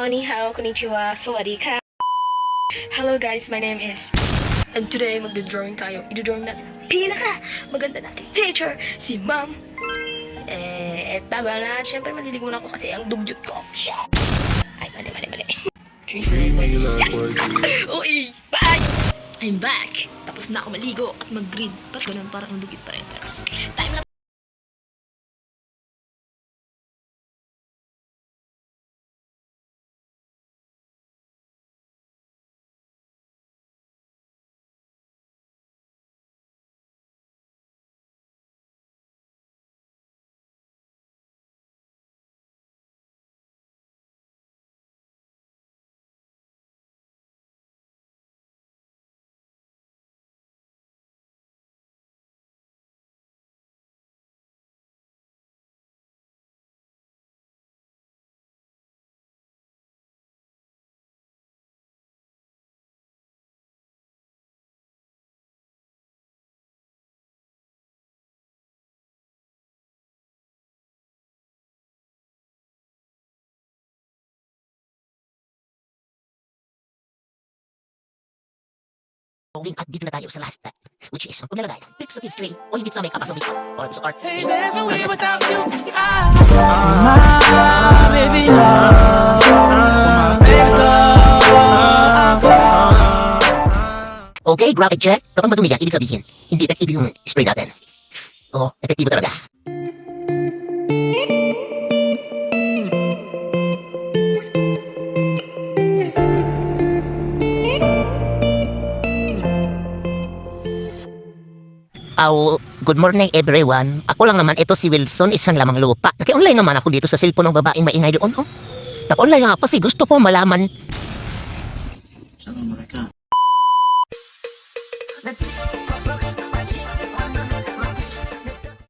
ni hao, konnichiwa, sawadee ka. Hello guys, my name is... And today, magda-drawing tayo. I-drawing natin pinaka maganda nating teacher, si Ma'am. Bago na, syempre maliligo na ako kasi ang dugyot ko. Shit! Ay, mali. Uy, bye! I'm back! Tapos na ako maligo at mag-green. Ba't ganun? Parang ang dugyot pa rin. Pero, time na. At dito na tayo sa last step, which is kung nalagay pics sa kids tree o hindi sa makeup as a makeup or sa art. Hey, there's no way without you. My baby love, my baby love. Okay, graphic check. Kapag madumi yan, ibig sabihin, hindi effective yung spray natin. Oo, epektibo talaga. Good morning everyone. Ako lang naman, ito si Wilson, isang lamang lupa. Naki-online naman ako dito sa cellphone ng babaeng maingay doon. Oh. Naki-online lang ako kasi gusto ko malaman. Saan mereka?